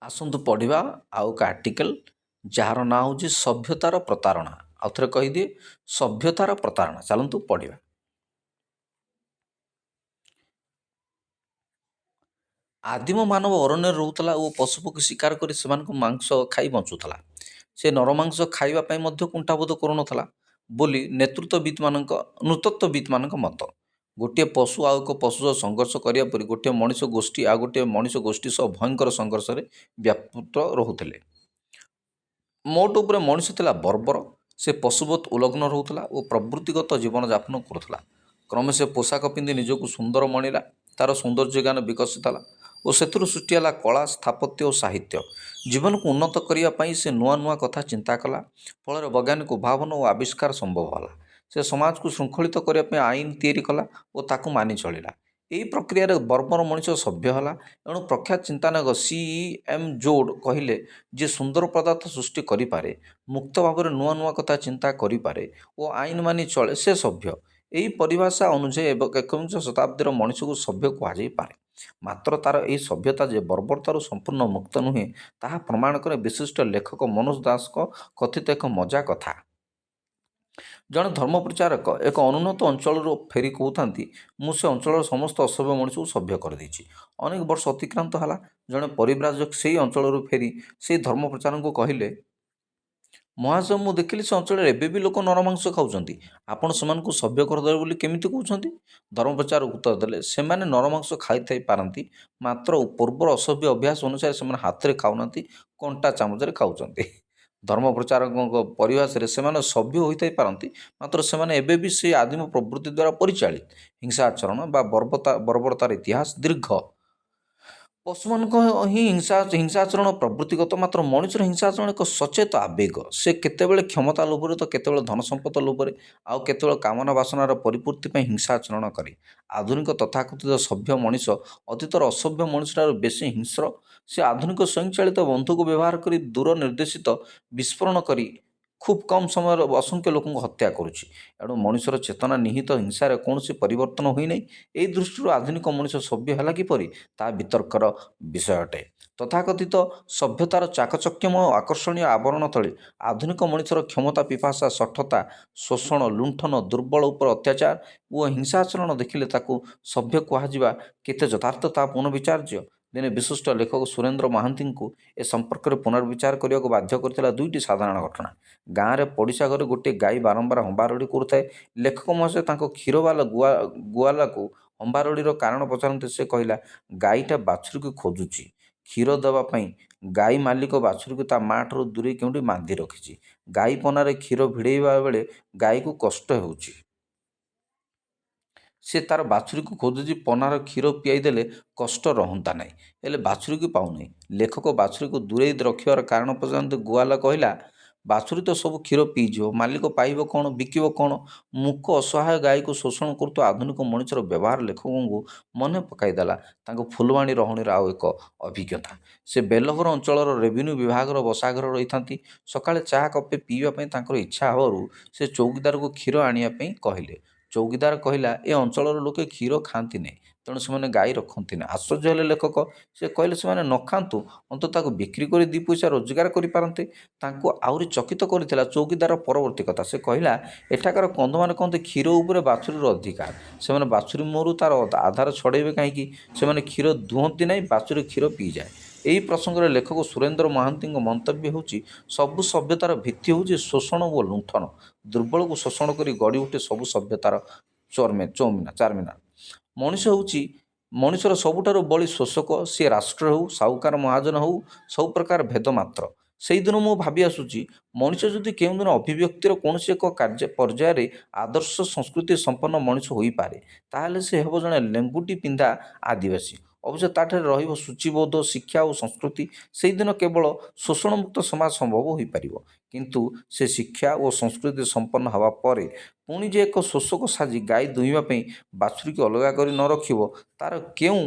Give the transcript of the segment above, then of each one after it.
ଆସନ୍ତୁ ପଢ଼ିବା ଆଉ ଏକ ଆର୍ଟିକଲ ଯାହାର ନାଁ ହେଉଛି ସଭ୍ୟତାର ପ୍ରତାରଣା। ଆଉ ଥରେ କହିଦିଏ, ସଭ୍ୟତାର ପ୍ରତାରଣା। ଚାଲନ୍ତୁ ପଢ଼ିବା। ଆଦିମ ମାନବ ଅରଣ୍ୟରେ ରହୁଥିଲା ଓ ପଶୁପକ୍ଷୀ ଶିକାର କରି ସେମାନଙ୍କ ମାଂସ ଖାଇ ବଞ୍ଚୁଥିଲା। ସେ ନରମାଂସ ଖାଇବା ପାଇଁ ମଧ୍ୟ କୁଣ୍ଠାବୋଧ କରୁନଥିଲା ବୋଲି ନୃତତ୍ତ୍ୱବିତ୍ମାନଙ୍କ ମତ। ଗୋଟିଏ ପଶୁ ଆଉ ଏକ ପଶୁ ସହ ସଂଘର୍ଷ କରିବା ପରି ଗୋଟିଏ ମଣିଷ ଗୋଷ୍ଠୀ ଆଉ ଗୋଟିଏ ମଣିଷ ଗୋଷ୍ଠୀ ସହ ଭୟଙ୍କର ସଂଘର୍ଷରେ ବ୍ୟାପୃତ ରହୁଥିଲେ। ମୋଟ ଉପରେ ମଣିଷ ଥିଲା ବର୍ବର। ସେ ପଶୁବତ୍ ଉଲଗ୍ନ ରହୁଥିଲା ଓ ପ୍ରବୃତ୍ତିଗତ ଜୀବନଯାପନ କରୁଥିଲା। କ୍ରମେ ସେ ପୋଷାକ ପିନ୍ଧି ନିଜକୁ ସୁନ୍ଦର ମଣିଲା। ତା'ର ସୌନ୍ଦର୍ଯ୍ୟ ଜ୍ଞାନ ବିକଶିତ ହେଲା ଓ ସେଥିରୁ ସୃଷ୍ଟି ହେଲା କଳା, ସ୍ଥାପତ୍ୟ ଓ ସାହିତ୍ୟ। ଜୀବନକୁ ଉନ୍ନତ କରିବା ପାଇଁ ସେ ନୂଆ ନୂଆ କଥା ଚିନ୍ତା କଲା। ଫଳରେ ବୈଜ୍ଞାନିକ ଉଦ୍ଭାବନ ଓ ଆବିଷ୍କାର ସମ୍ଭବ ହେଲା। ସେ ସମାଜକୁ ଶୃଙ୍ଖଳିତ କରିବା ପାଇଁ ଆଇନ ତିଆରି କଲା ଓ ତାକୁ ମାନି ଚଳିଲା। ଏହି ପ୍ରକ୍ରିୟାରେ ବର୍ବର ମଣିଷ ସଭ୍ୟ ହେଲା। ଏଣୁ ପ୍ରଖ୍ୟାତ ଚିନ୍ତାନାୟକ C.M. ଜୋଡ୍ କହିଲେ, ଯିଏ ସୁନ୍ଦର ପଦାର୍ଥ ସୃଷ୍ଟି କରିପାରେ, ମୁକ୍ତ ଭାବରେ ନୂଆ ନୂଆ କଥା ଚିନ୍ତା କରିପାରେ ଓ ଆଇନ ମାନି ଚଳେ, ସେ ସଭ୍ୟ। ଏହି ପରିଭାଷା ଅନୁଯାୟୀ ଏକବିଂଶ ଶତାବ୍ଦୀର ମଣିଷକୁ ସଭ୍ୟ କୁହାଯାଇପାରେ। ମାତ୍ର ତା'ର ଏହି ସଭ୍ୟତା ଯେ ବର୍ବରତାରୁ ସମ୍ପୂର୍ଣ୍ଣ ମୁକ୍ତ ନୁହେଁ, ତାହା ପ୍ରମାଣ କରେ ବିଶିଷ୍ଟ ଲେଖକ ମନୋଜ ଦାସଙ୍କ କଥିତ ଏକ ମଜା କଥା। ଜଣେ ଧର୍ମପ୍ରଚାରକ ଏକ ଅନୁନ୍ନତ ଅଞ୍ଚଳରୁ ଫେରି କହୁଥାନ୍ତି, ମୁଁ ସେ ଅଞ୍ଚଳର ସମସ୍ତ ଅସଭ୍ୟ ମଣିଷକୁ ସଭ୍ୟ କରିଦେଇଛି। ଅନେକ ବର୍ଷ ଅତିକ୍ରାନ୍ତ ହେଲା। ଜଣେ ପରିବ୍ରାଜକ ସେହି ଅଞ୍ଚଳରୁ ଫେରି ସେହି ଧର୍ମପ୍ରଚାରକଙ୍କୁ କହିଲେ, ମହାଶୟ, ମୁଁ ଦେଖିଲି ସେ ଅଞ୍ଚଳରେ ଏବେ ବି ଲୋକ ନରମାଂସ ଖାଉଛନ୍ତି। ଆପଣ ସେମାନଙ୍କୁ ସଭ୍ୟ କରିଦେବେ ବୋଲି କେମିତି କହୁଛନ୍ତି? ଧର୍ମପ୍ରଚାରକ ଉତ୍ତର ଦେଲେ, ସେମାନେ ନରମାଂସ ଖାଇଥାଇ ପାରନ୍ତି, ମାତ୍ର ପୂର୍ବର ଅସଭ୍ୟ ଅଭ୍ୟାସ ଅନୁସାରେ ସେମାନେ ହାତରେ ଖାଉନାହାନ୍ତି, କଣ୍ଟା ଚାମଚରେ ଖାଉଛନ୍ତି। ଧର୍ମପ୍ରଚାରକଙ୍କ ପରିଭାଷାରେ ସେମାନେ ସଭ୍ୟ ହୋଇଥାଇ ପାରନ୍ତି, ମାତ୍ର ସେମାନେ ଏବେ ବି ସେହି ଆଦିମ ପ୍ରବୃତ୍ତି ଦ୍ୱାରା ପରିଚାଳିତ। ହିଂସାଚରଣ ବା ବର୍ବରତାର ଇତିହାସ ଦୀର୍ଘ। ପଶୁମାନଙ୍କ ହିଁ ହିଂସାଚରଣ ପ୍ରବୃତ୍ତିଗତ, ମାତ୍ର ମଣିଷର ହିଂସାଚରଣ ଏକ ସଚେତ ଆବେଗ। ସେ କେତେବେଳେ କ୍ଷମତା ଲୋଭରେ ତ କେତେବେଳେ ଧନସମ୍ପଦ ଲୋଭରେ, ଆଉ କେତେବେଳେ କାମନା ବାସନାର ପରିପୂର୍ତ୍ତି ପାଇଁ ହିଂସାଚରଣ କରେ। ଆଧୁନିକ ତଥାକଥିତ ସଭ୍ୟ ମଣିଷ ଅତୀତର ଅସଭ୍ୟ ମଣିଷଠାରୁ ବେଶୀ ହିଂସ୍ର। ସେ ଆଧୁନିକ ସ୍ୱୟଂଚାଳିତ ବନ୍ଧୁକ ବ୍ୟବହାର କରି ଦୂର ନିର୍ଦ୍ଦେଶିତ ବିସ୍ଫୋରଣ କରି ଖୁବ୍ କମ୍ ସମୟରେ ଅସଂଖ୍ୟ ଲୋକଙ୍କୁ ହତ୍ୟା କରୁଛି। ଏଣୁ ମଣିଷର ଚେତନା ନିହିତ ହିଂସାରେ କୌଣସି ପରିବର୍ତ୍ତନ ହୋଇନାହିଁ। ଏହି ଦୃଷ୍ଟିରୁ ଆଧୁନିକ ମଣିଷ ସଭ୍ୟ ହେଲା କିପରି, ତାହା ବିତର୍କର ବିଷୟ ଅଟେ। ତଥାକଥିତ ସଭ୍ୟତାର ଚାକଚକ୍ୟମୟ ଓ ଆକର୍ଷଣୀୟ ଆବରଣ ତଳେ ଆଧୁନିକ ମଣିଷର କ୍ଷମତା ପିପାସା, ଶଠତା, ଶୋଷଣ, ଲୁଣ୍ଠନ, ଦୁର୍ବଳ ଉପରେ ଅତ୍ୟାଚାର ଓ ହିଂସାଚରଣ ଦେଖିଲେ ତାକୁ ସଭ୍ୟ କୁହାଯିବା କେତେ ଯଥାର୍ଥ, ତାହା ପୁନଃବିଚାର୍ଯ୍ୟ। ଦିନେ ବିଶିଷ୍ଟ ଲେଖକ ସୁରେନ୍ଦ୍ର ମହାନ୍ତିଙ୍କୁ ଏ ସମ୍ପର୍କରେ ପୁନର୍ବିଚାର କରିବାକୁ ବାଧ୍ୟ କରିଥିଲା ଦୁଇଟି ସାଧାରଣ ଘଟଣା। ଗାଁରେ ପଡ଼ିଶା ଘରେ ଗୋଟିଏ ଗାଈ ବାରମ୍ବାର ହମ୍ବାରଡ଼ି କରୁଥାଏ। ଲେଖକ ମହାଶୟ ତାଙ୍କ କ୍ଷୀରବାଲା ଗୁଆଲାକୁ ହମ୍ବାରଡ଼ିର କାରଣ ପଚାରନ୍ତି। ସେ କହିଲା, ଗାଈଟା ବାଛୁରୀକୁ ଖୋଜୁଛି କ୍ଷୀର ଦେବା ପାଇଁ। ଗାଈ ମାଲିକ ବାଛୁରୀକୁ ତା ମା'ଠାରୁ ଦୂରେଇ କେଉଁଠି ବାନ୍ଧି ରଖିଛି। ଗାଈ ପନାରେ କ୍ଷୀର ଭିଡ଼େଇବା ବେଳେ ଗାଈକୁ କଷ୍ଟ ହେଉଛି। ସେ ତା'ର ବାଛୁରୀକୁ ଖୋଜୁଛି, ପନାର କ୍ଷୀର ପିଆଇ ଦେଲେ କଷ୍ଟ ରହନ୍ତା ନାହିଁ, ହେଲେ ବାଛୁରୀକୁ ପାଉନାହିଁ। ଲେଖକ ବାଛୁରୀକୁ ଦୂରେଇ ରଖିବାର କାରଣ ପଚାରନ୍ତି। ଗୁଆଲା କହିଲା, ବାଛୁରୀ ତ ସବୁ କ୍ଷୀର ପିଇଯିବ, ମାଲିକ ପାଇବ କ'ଣ, ବିକିବ କ'ଣ? ମୂକ ଅସହାୟ ଗାଈକୁ ଶୋଷଣ କରୁଥିବା ଆଧୁନିକ ମଣିଷର ବ୍ୟବହାର ଲେଖକଙ୍କୁ ମନେ ପକାଇଦେଲା ତାଙ୍କ ଫୁଲବାଣୀ ରହଣୀର ଆଉ ଏକ ଅଭିଜ୍ଞତା। ସେ ବେଲଘର ଅଞ୍ଚଳର ରେଭିନ୍ୟୁ ବିଭାଗର ବସାଘରେ ରହିଥାନ୍ତି। ସକାଳେ ଚା' କପେ ପିଇବା ପାଇଁ ତାଙ୍କର ଇଚ୍ଛା ହେବାରୁ ସେ ଚୌକିଦାରକୁ କ୍ଷୀର ଆଣିବା ପାଇଁ କହିଲେ। ଚୌକିଦାର କହିଲା, ଏ ଅଞ୍ଚଳର ଲୋକେ କ୍ଷୀର ଖାଆନ୍ତି ନାହିଁ, ତେଣୁ ସେମାନେ ଗାଈ ରଖନ୍ତି ନାହିଁ। ଆଶ୍ଚର୍ଯ୍ୟ ହେଲେ ଲେଖକ। ସେ କହିଲେ, ସେମାନେ ନ ଖାଆନ୍ତୁ, ଅନ୍ତତଃ ତାକୁ ବିକ୍ରି କରି ଦୁଇ ପଇସା ରୋଜଗାର କରିପାରନ୍ତେ। ତାଙ୍କୁ ଆହୁରି ଚକିତ କରିଥିଲା ଚୌକିଦାରର ପରବର୍ତ୍ତୀ କଥା। ସେ କହିଲା, ଏଠାକାର କନ୍ଧମାନେ କହନ୍ତି କ୍ଷୀର ଉପରେ ବାଛୁରୀର ଅଧିକାର। ସେମାନେ ବାଛୁରୀ ମୁହଁରୁ ତା'ର ଆଧାର ଛଡ଼ାଇବେ କାହିଁକି? ସେମାନେ କ୍ଷୀର ଦୁହନ୍ତି ନାହିଁ, ବାଛୁରୀ କ୍ଷୀର ପିଇଯାଏ। ଏହି ପ୍ରସଙ୍ଗରେ ଲେଖକ ସୁରେନ୍ଦ୍ର ମହାନ୍ତିଙ୍କ ମନ୍ତବ୍ୟ ହେଉଛି, ସବୁ ସଭ୍ୟତାର ଭିତ୍ତି ହେଉଛି ଶୋଷଣ ଓ ଲୁଣ୍ଠନ। ଦୁର୍ବଳକୁ ଶୋଷଣ କରି ଗଢ଼ି ଉଠେ ସବୁ ସଭ୍ୟତାର ଚାରମିନାର। ମଣିଷ ହେଉଛି ମଣିଷର ସବୁଠାରୁ ବଳି ଶୋଷକ। ସିଏ ରାଷ୍ଟ୍ର ହେଉ, ସାହୁକାର ମହାଜନ ହେଉ, ସବୁ ପ୍ରକାର ଭେଦ ମାତ୍ର। ସେହିଦିନ ମୁଁ ଭାବି ଆସୁଛି, ମଣିଷ ଯଦି କେଉଁଦିନ ଅଭିବ୍ୟକ୍ତିର କୌଣସି ଏକ ପର୍ଯ୍ୟାୟରେ ଆଦର୍ଶ ସଂସ୍କୃତି ସମ୍ପନ୍ନ ମଣିଷ ହୋଇପାରେ, ତାହେଲେ ସେ ହେବ ଜଣେ ଲେଙ୍ଗୁଟି ପିନ୍ଧା ଆଦିବାସୀ। ଅବଶ୍ୟ ତା'ଠାରେ ରହିବ ଶୁଚିବୋଧ, ଶିକ୍ଷା ଓ ସଂସ୍କୃତି। ସେହିଦିନ କେବଳ ଶୋଷଣମୁକ୍ତ ସମାଜ ସମ୍ଭବ ହୋଇପାରିବ। କିନ୍ତୁ ସେ ଶିକ୍ଷା ଓ ସଂସ୍କୃତି ସମ୍ପନ୍ନ ହେବା ପରେ ପୁଣି ଯେ ଏକ ଶୋଷକ ସାଜି ଗାଈ ଦୁହିଁବା ପାଇଁ ବାଛୁରୀକୁ ଅଲଗା କରି ନ ରଖିବ, ତା'ର କେଉଁ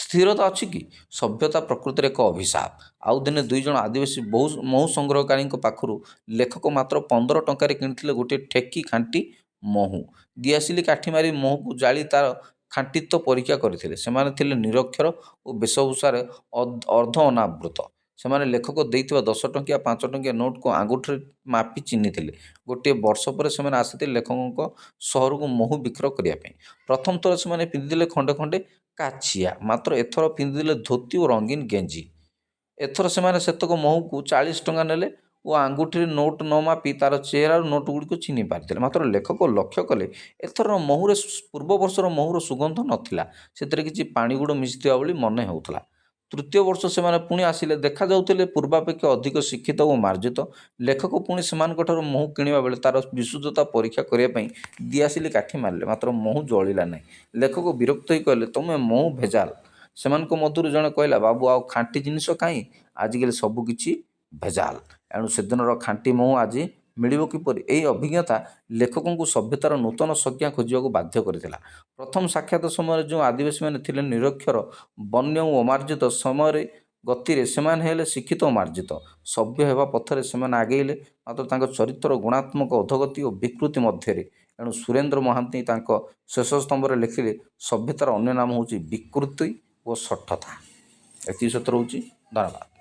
ସ୍ଥିରତା ଅଛି କି? ସଭ୍ୟତା ପ୍ରକୃତରେ ଏକ ଅଭିଶାପ। ଆଉ ଦିନେ ଦୁଇଜଣ ଆଦିବାସୀ ମହୁ ସଂଗ୍ରହକାରୀଙ୍କ ପାଖରୁ ଲେଖକ ମାତ୍ର 15 ଟଙ୍କାରେ କିଣିଥିଲେ ଗୋଟିଏ ଠେକି ଖାଣ୍ଟି ମହୁ। ଦିଆସିଲି କାଠି ମାରି ମହୁକୁ ଜାଳି ତା'ର ଖାଣ୍ଟିତ୍ୱ ପରୀକ୍ଷା କରିଥିଲେ। ସେମାନେ ଥିଲେ ନିରକ୍ଷର ଓ ବେଶଭୂଷାରେ ଅର୍ଦ୍ଧ ଅନାବୃତ। ସେମାନେ ଲେଖକ ଦେଇଥିବା 10 ଟଙ୍କିଆ 5 ଟଙ୍କିଆ ନୋଟକୁ ଆଙ୍ଗୁଠିରେ ମାପି ଚିହ୍ନିଥିଲେ। ଗୋଟିଏ ବର୍ଷ ପରେ ସେମାନେ ଆସିଥିଲେ ଲେଖକଙ୍କ ସହରକୁ ମହୁ ବିକ୍ରୟ କରିବା ପାଇଁ। ପ୍ରଥମ ଥର ସେମାନେ ପିନ୍ଧିଥିଲେ ଖଣ୍ଡେ ଖଣ୍ଡେ କାଛିଆ, ମାତ୍ର ଏଥର ପିନ୍ଧିଥିଲେ ଧୋତି ଓ ରଙ୍ଗୀନ ଗେଞ୍ଜି। ଏଥର ସେମାନେ ସେତକ ମହୁକୁ 40 ଟଙ୍କା ନେଲେ ଓ ଆଙ୍ଗୁଠିରେ ନୋଟ ନ ମାପି ତା'ର ଚେହେରାରୁ ନୋଟ ଗୁଡ଼ିକୁ ଚିହ୍ନି ପାରିଥିଲେ। ମାତ୍ର ଲେଖକ ଲକ୍ଷ୍ୟ କଲେ ଏଥର ମହୁରେ ପୂର୍ବ ବର୍ଷର ମହୁର ସୁଗନ୍ଧ ନଥିଲା, ସେଥିରେ କିଛି ପାଣି ଗୁଡ଼ ମିଶିଥିବା ଭଳି ମନେ ହେଉଥିଲା। ତୃତୀୟ ବର୍ଷ ସେମାନେ ପୁଣି ଆସିଲେ, ଦେଖାଯାଉଥିଲେ ପୂର୍ବାପେକ୍ଷା ଅଧିକ ଶିକ୍ଷିତ ଓ ମାର୍ଜିତ। ଲେଖକ ପୁଣି ସେମାନଙ୍କଠାରୁ ମହୁ କିଣିବା ବେଳେ ତା'ର ବିଶୁଦ୍ଧତା ପରୀକ୍ଷା କରିବା ପାଇଁ ଦିଆସିଲି କାଠି ମାରିଲେ, ମାତ୍ର ମହୁ ଜଳିଲା ନାହିଁ। ଲେଖକ ବିରକ୍ତ ହୋଇ କହିଲେ, ତୁମେ ମହୁ ଭେଜାଲ। ସେମାନଙ୍କ ମଧ୍ୟରୁ ଜଣେ କହିଲା, ବାବୁ ଆଉ ଖାଣ୍ଟି ଜିନିଷ କାହିଁ? ଆଜିକାଲି ସବୁ କିଛି ଭେଜାଲ। ଏଣୁ ସେଦିନର ଖାଣ୍ଟି ମହୁ ଆଜି ମିଳିବ କିପରି? ଏହି ଅଭିଜ୍ଞତା ଲେଖକଙ୍କୁ ସଭ୍ୟତାର ନୂତନ ସଂଜ୍ଞା ଖୋଜିବାକୁ ବାଧ୍ୟ କରିଥିଲା। ପ୍ରଥମ ସାକ୍ଷାତ ସମୟରେ ଯେଉଁ ଆଦିବାସୀମାନେ ଥିଲେ ନିରକ୍ଷର, ବନ୍ୟ ଓ ଅମାର୍ଜିତ ସମୟରେ ଗତିରେ ସେମାନେ ହେଲେ ଶିକ୍ଷିତ ଓ ମାର୍ଜିତ। ସଭ୍ୟ ହେବା ପଥରେ ସେମାନେ ଆଗେଇଲେ, ମାତ୍ର ତାଙ୍କ ଚରିତ୍ରର ଗୁଣାତ୍ମକ ଅଧୋଗତି ଓ ବିକୃତି ମଧ୍ୟରେ। ଏଣୁ ସୁରେନ୍ଦ୍ର ମହାନ୍ତି ତାଙ୍କ ଶେଷ ସ୍ତମ୍ଭରେ ଲେଖିଲେ, ସଭ୍ୟତାର ଅନ୍ୟ ନାମ ହେଉଛି ବିକୃତି ଓ ଶଠତା। ଏତିକି ସତ ରହୁଛି। ଧନ୍ୟବାଦ।